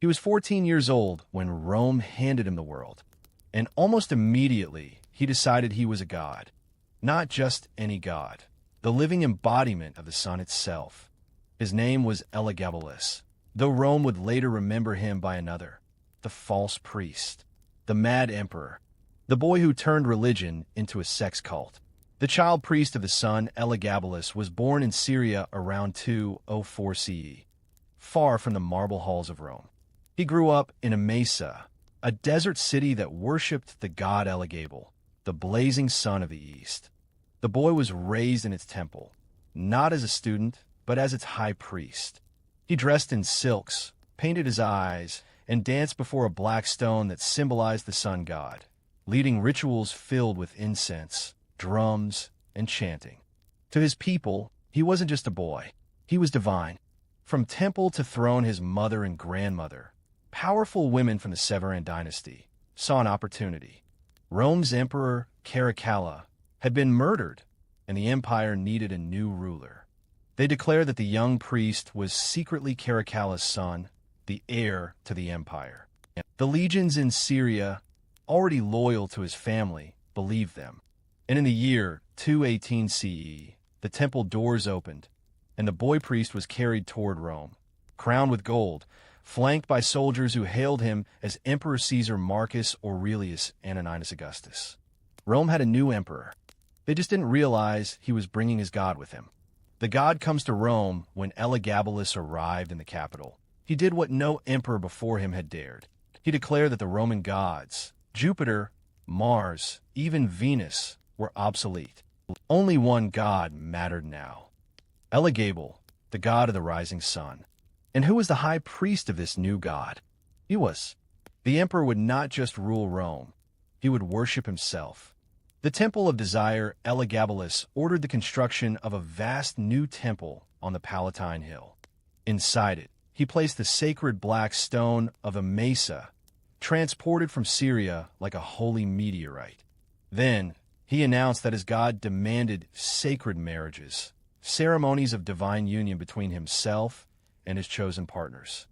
He was 14 years old when Rome handed him the world, and almost immediately he decided he was a god. Not just any god, the living embodiment of the sun itself. His name was Elagabalus, though Rome would later remember him by another, the false priest, the mad emperor, the boy who turned religion into a sex cult. The child priest of the sun, Elagabalus, was born in Syria around 204 CE, far from the marble halls of Rome. He grew up in Emesa, a desert city that worshipped the god Elagabal, the blazing sun of the east. The boy was raised in its temple, not as a student, but as its high priest. He dressed in silks, painted his eyes, and danced before a black stone that symbolized the sun god, leading rituals filled with incense, drums, and chanting. To his people, he wasn't just a boy. He was divine. From temple to throne, his mother and grandmother, powerful women from the Severan dynasty, saw an opportunity. Rome's emperor, Caracalla, had been murdered, and the empire needed a new ruler. They declared that the young priest was secretly Caracalla's son, the heir to the empire. The legions in Syria, already loyal to his family, believed them. And in the year 218 CE, the temple doors opened, and the boy priest was carried toward Rome, crowned with gold, flanked by soldiers who hailed him as Emperor Caesar Marcus Aurelius Antoninus Augustus. Rome had a new emperor. They just didn't realize he was bringing his god with him. The god comes to Rome when Elagabalus arrived in the capital. He did what no emperor before him had dared. He declared that the Roman gods, Jupiter, Mars, even Venus, were obsolete. Only one god mattered now: Elagabal, the god of the rising sun. And who was the high priest of this new god? He was. The emperor would not just rule Rome, he would worship himself. The Temple of Desire, Elagabalus ordered the construction of a vast new temple on the Palatine Hill. Inside it, he placed the sacred black stone of Emesa, transported from Syria like a holy meteorite. Then, he announced that his god demanded sacred marriages, ceremonies of divine union between himself and his chosen partners.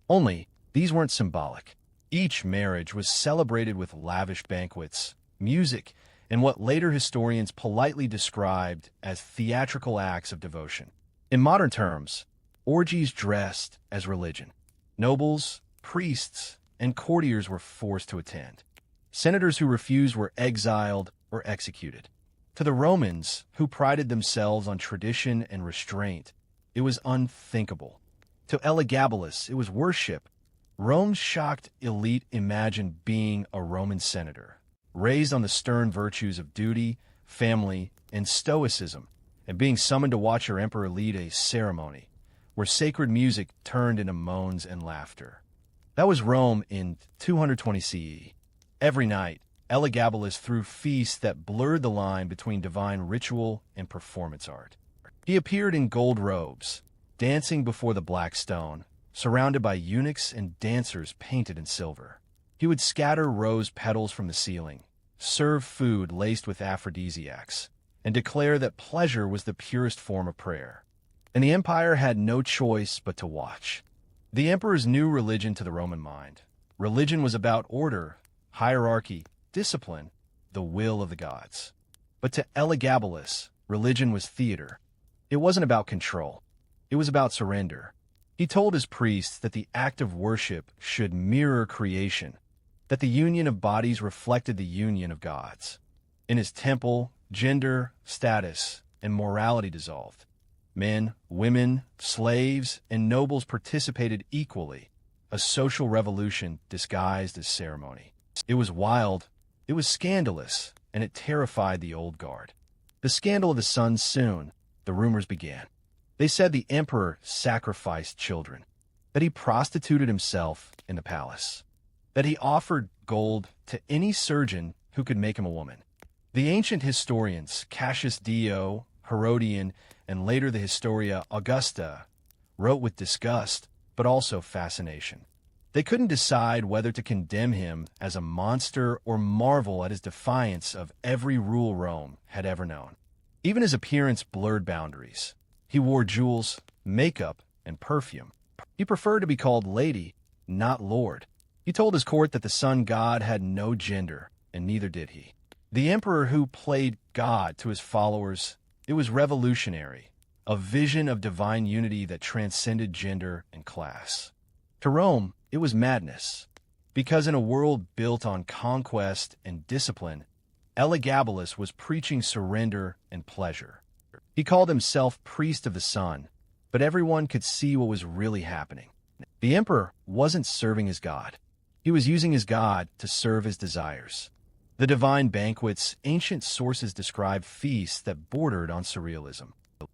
Only, these weren't symbolic. Each marriage was celebrated with lavish banquets, music, and what later historians politely described as theatrical acts of devotion. In modern terms, orgies dressed as religion. Nobles, priests, and courtiers were forced to attend. Senators who refused were exiled or executed. To the Romans, who prided themselves on tradition and restraint, it was unthinkable. To Elagabalus, it was worship. Rome's shocked elite imagined being a Roman senator, raised on the stern virtues of duty, family, and stoicism, and being summoned to watch her emperor lead a ceremony where sacred music turned into moans and laughter. That was Rome in 220 CE. Every night, Elagabalus threw feasts that blurred the line between divine ritual and performance art. He appeared in gold robes, dancing before the black stone, surrounded by eunuchs and dancers painted in silver. He would scatter rose petals from the ceiling, serve food laced with aphrodisiacs, and declare that pleasure was the purest form of prayer. And the empire had no choice but to watch. The emperor's new religion to the Roman mind. Religion was about order, hierarchy, discipline, the will of the gods. But to Elagabalus, religion was theater. It wasn't about control. It was about surrender. He told his priests that the act of worship should mirror creation, that the union of bodies reflected the union of gods. In his temple, gender, status, and morality dissolved. Men, women, slaves, and nobles participated equally, a social revolution disguised as ceremony. It was wild, it was scandalous, and it terrified the old guard. The scandal of the sun soon, the rumors began. They said the emperor sacrificed children, that he prostituted himself in the palace, that he offered gold to any surgeon who could make him a woman. The ancient historians, Cassius Dio, Herodian, and later the Historia Augusta, wrote with disgust, but also fascination. They couldn't decide whether to condemn him as a monster or marvel at his defiance of every rule Rome had ever known. Even his appearance blurred boundaries. He wore jewels, makeup, and perfume. He preferred to be called lady, not Lord. He told his court that the sun god had no gender, and neither did he. The emperor who played God to his followers, it was revolutionary, a vision of divine unity that transcended gender and class. To Rome, it was madness, because in a world built on conquest and discipline, Elagabalus was preaching surrender and pleasure. He called himself priest of the sun, but everyone could see what was really happening. The emperor wasn't serving his god. He was using his god to serve his desires. The divine banquets, ancient sources describe feasts that bordered on surrealism.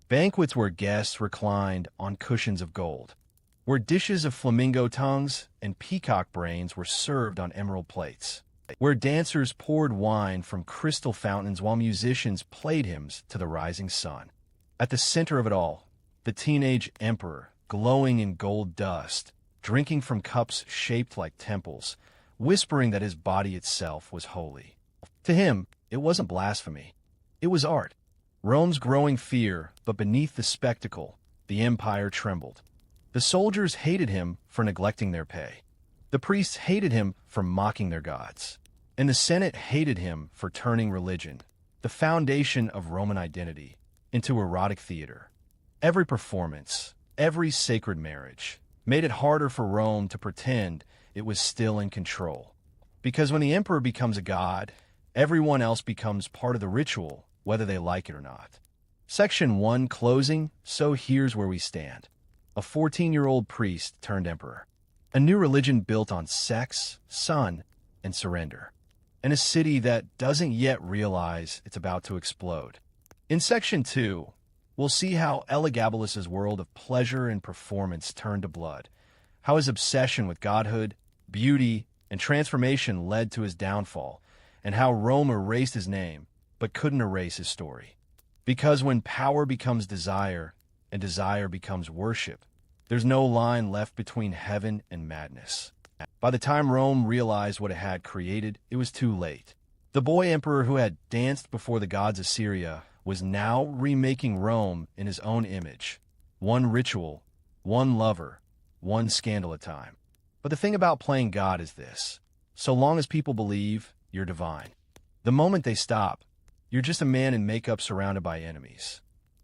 Banquets where guests reclined on cushions of gold, where dishes of flamingo tongues and peacock brains were served on emerald plates, where dancers poured wine from crystal fountains while musicians played hymns to the rising sun. At the center of it all, the teenage emperor, glowing in gold dust, drinking from cups shaped like temples, whispering that his body itself was holy. To him, it wasn't blasphemy. It was art. Rome's growing fear, but beneath the spectacle, the empire trembled. The soldiers hated him for neglecting their pay. The priests hated him for mocking their gods. And the Senate hated him for turning religion, the foundation of Roman identity, into erotic theater. Every performance, every sacred marriage, made it harder for Rome to pretend it was still in control. Because when the emperor becomes a god, everyone else becomes part of the ritual, whether they like it or not. Section 1, closing, so here's where we stand. A 14-year-old priest turned emperor. A new religion built on sex, sun, and surrender. And a city that doesn't yet realize it's about to explode. In Section 2, we'll see how Elagabalus's world of pleasure and performance turned to blood, how his obsession with godhood, beauty, and transformation led to his downfall, and how Rome erased his name, but couldn't erase his story. Because when power becomes desire, and desire becomes worship, there's no line left between heaven and madness. By the time Rome realized what it had created, it was too late. The boy emperor who had danced before the gods of Syria was now remaking Rome in his own image. One ritual, one lover, one scandal at a time. But the thing about playing God is this: so long as people believe, you're divine. The moment they stop, you're just a man in makeup surrounded by enemies.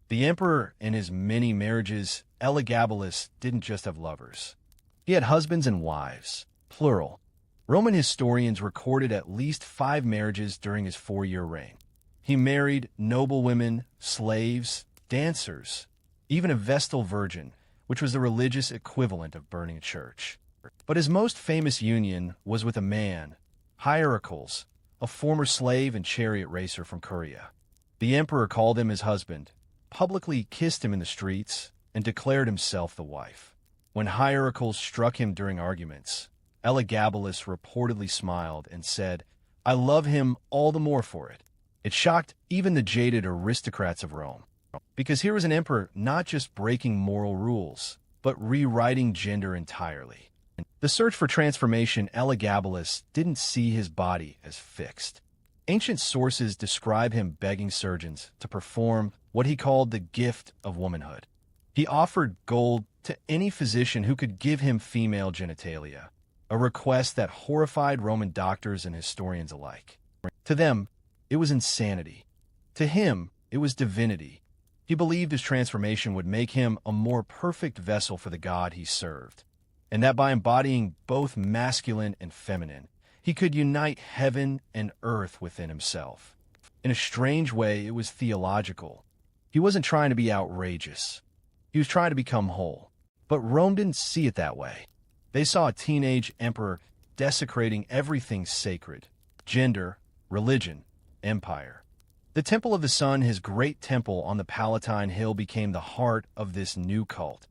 The emperor and his many marriages, Elagabalus didn't just have lovers. He had husbands and wives, plural. Roman historians recorded at least 5 marriages during his 4-year reign. He married noble women, slaves, dancers, even a Vestal virgin, which was the religious equivalent of burning a church. But his most famous union was with a man, Hierocles, a former slave and chariot racer from Curia. The emperor called him his husband, publicly kissed him in the streets, and declared himself the wife. When Hierocles struck him during arguments, Elagabalus reportedly smiled and said, "I love him all the more for it." It shocked even the jaded aristocrats of Rome, because here was an emperor not just breaking moral rules, but rewriting gender entirely. The search for transformation, Elagabalus didn't see his body as fixed. Ancient sources describe him begging surgeons to perform what he called the gift of womanhood. He offered gold to any physician who could give him female genitalia, a request that horrified Roman doctors and historians alike. To them, it was insanity. To him, it was divinity. He believed his transformation would make him a more perfect vessel for the God he served, and that by embodying both masculine and feminine, he could unite heaven and earth within himself. In a strange way, it was theological. He wasn't trying to be outrageous. He was trying to become whole. But Rome didn't see it that way. They saw a teenage emperor desecrating everything sacred: gender, religion, empire. The Temple of the Sun, his great temple on the Palatine Hill, became the heart of this new cult,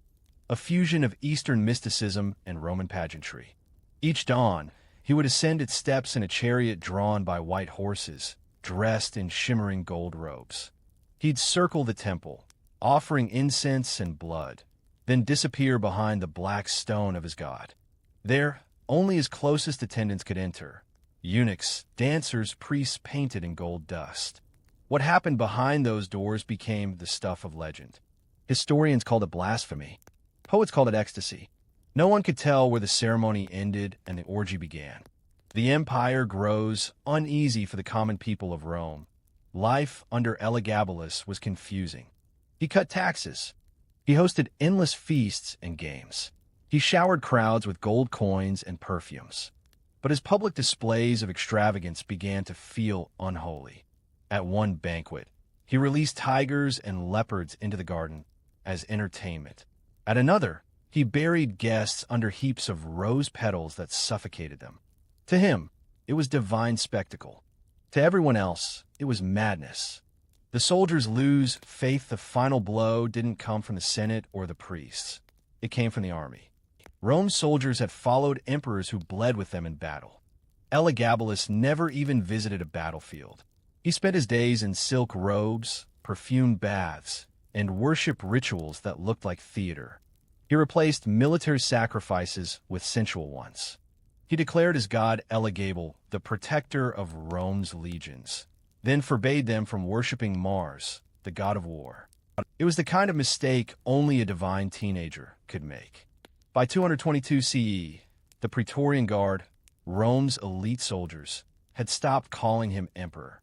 a fusion of Eastern mysticism and Roman pageantry. Each dawn, he would ascend its steps in a chariot drawn by white horses, dressed in shimmering gold robes. He'd circle the temple, offering incense and blood, then disappear behind the black stone of his god. There, only his closest attendants could enter: eunuchs, dancers, priests painted in gold dust. What happened behind those doors became the stuff of legend. Historians called it blasphemy. Poets called it ecstasy. No one could tell where the ceremony ended and the orgy began. The empire grows uneasy for the common people of Rome. Life under Elagabalus was confusing. He cut taxes. He hosted endless feasts and games. He showered crowds with gold coins and perfumes. But his public displays of extravagance began to feel unholy. At one banquet, he released tigers and leopards into the garden as entertainment. At another, he buried guests under heaps of rose petals that suffocated them. To him, it was divine spectacle. To everyone else, it was madness. The soldiers lose faith the final blow didn't come from the Senate or the priests. It came from the army. Rome's soldiers had followed emperors who bled with them in battle. Elagabalus never even visited a battlefield. He spent his days in silk robes, perfumed baths, and worship rituals that looked like theater. He replaced military sacrifices with sensual ones. He declared his god Elagabal the protector of Rome's legions, then forbade them from worshipping Mars, the god of war. It was the kind of mistake only a divine teenager could make. By 222 CE, the Praetorian Guard, Rome's elite soldiers, had stopped calling him emperor.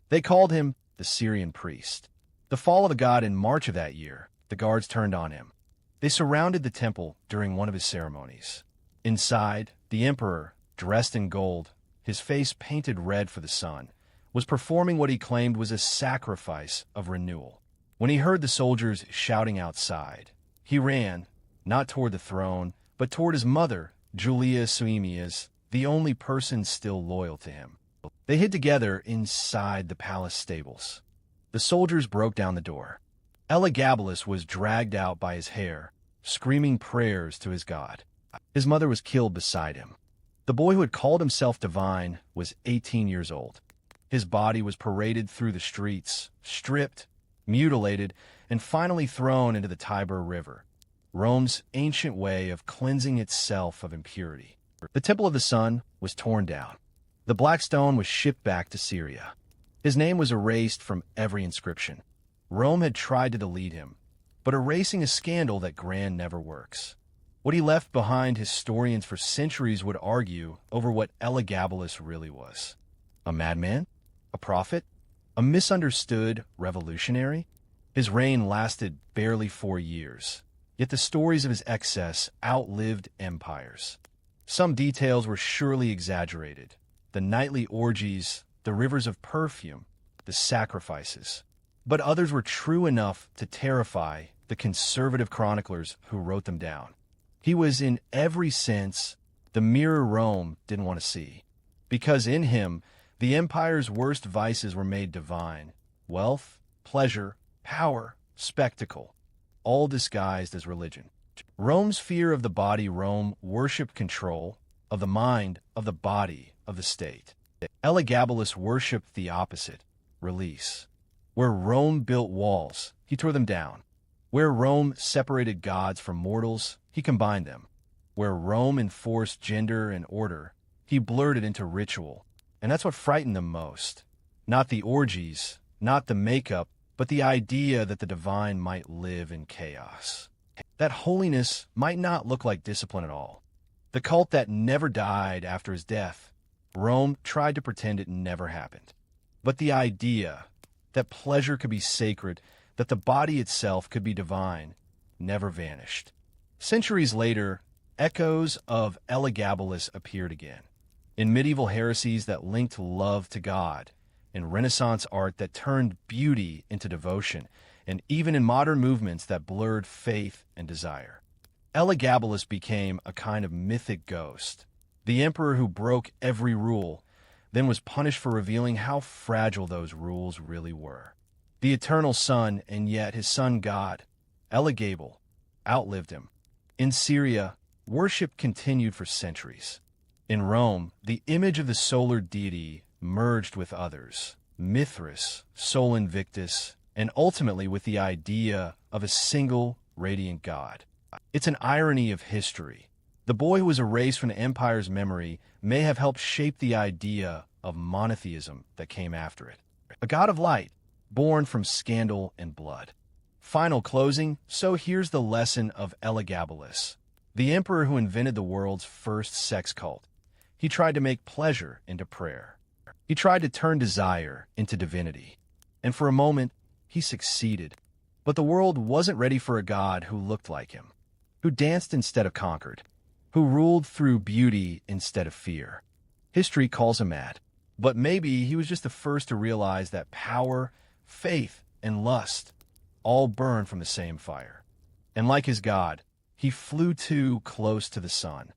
They called him the Syrian priest. The fall of the god in March of that year, the guards turned on him. They surrounded the temple during one of his ceremonies. Inside, the emperor, dressed in gold, his face painted red for the sun, was performing what he claimed was a sacrifice of renewal. When he heard the soldiers shouting outside, he ran, not toward the throne, but toward his mother, Julia Suemias, the only person still loyal to him. They hid together inside the palace stables. The soldiers broke down the door. Elagabalus was dragged out by his hair, screaming prayers to his god. His mother was killed beside him. The boy who had called himself divine was 18 years old. His body was paraded through the streets, stripped, mutilated, and finally thrown into the Tiber River, Rome's ancient way of cleansing itself of impurity. The Temple of the Sun was torn down. The black stone was shipped back to Syria. His name was erased from every inscription. Rome had tried to delete him, but erasing a scandal that grand never works. What he left behind, historians for centuries would argue over what Elagabalus really was. A madman? A prophet? A misunderstood revolutionary? His reign lasted barely 4 years, yet the stories of his excess outlived empires. Some details were surely exaggerated. The nightly orgies, the rivers of perfume, the sacrifices. But others were true enough to terrify the conservative chroniclers who wrote them down. He was in every sense the mirror Rome didn't want to see, because in him, the empire's worst vices were made divine: wealth, pleasure, power, spectacle, all disguised as religion. Rome's fear of the body, Rome worshipped control of the mind, of the body, of the state. Elagabalus worshipped the opposite, release. Where Rome built walls, he tore them down. Where Rome separated gods from mortals, he combined them. Where Rome enforced gender and order, he blurred it into ritual. And that's what frightened them most. Not the orgies, not the makeup, but the idea that the divine might live in chaos. That holiness might not look like discipline at all. The cult that never died after his death, Rome tried to pretend it never happened. But the idea that pleasure could be sacred, that the body itself could be divine, never vanished. Centuries later, echoes of Elagabalus appeared again. In medieval heresies that linked love to God, in Renaissance art that turned beauty into devotion, and even in modern movements that blurred faith and desire. Elagabalus became a kind of mythic ghost, the emperor who broke every rule, then was punished for revealing how fragile those rules really were. The eternal Son, and yet his son God, Elagabal, outlived him. In Syria, worship continued for centuries. In Rome, the image of the solar deity merged with others, Mithras, Sol Invictus, and ultimately with the idea of a single radiant god. It's an irony of history. The boy who was erased from the empire's memory may have helped shape the idea of monotheism that came after it. A god of light, born from scandal and blood. Final closing, so here's the lesson of Elagabalus. the emperor who invented the world's first sex cult. He tried to make pleasure into prayer. He tried to turn desire into divinity. And for a moment, he succeeded. But the world wasn't ready for a god who looked like him, who danced instead of conquered, who ruled through beauty instead of fear. History calls him mad. But maybe he was just the first to realize that power, faith, and lust all burn from the same fire. And like his god, he flew too close to the sun.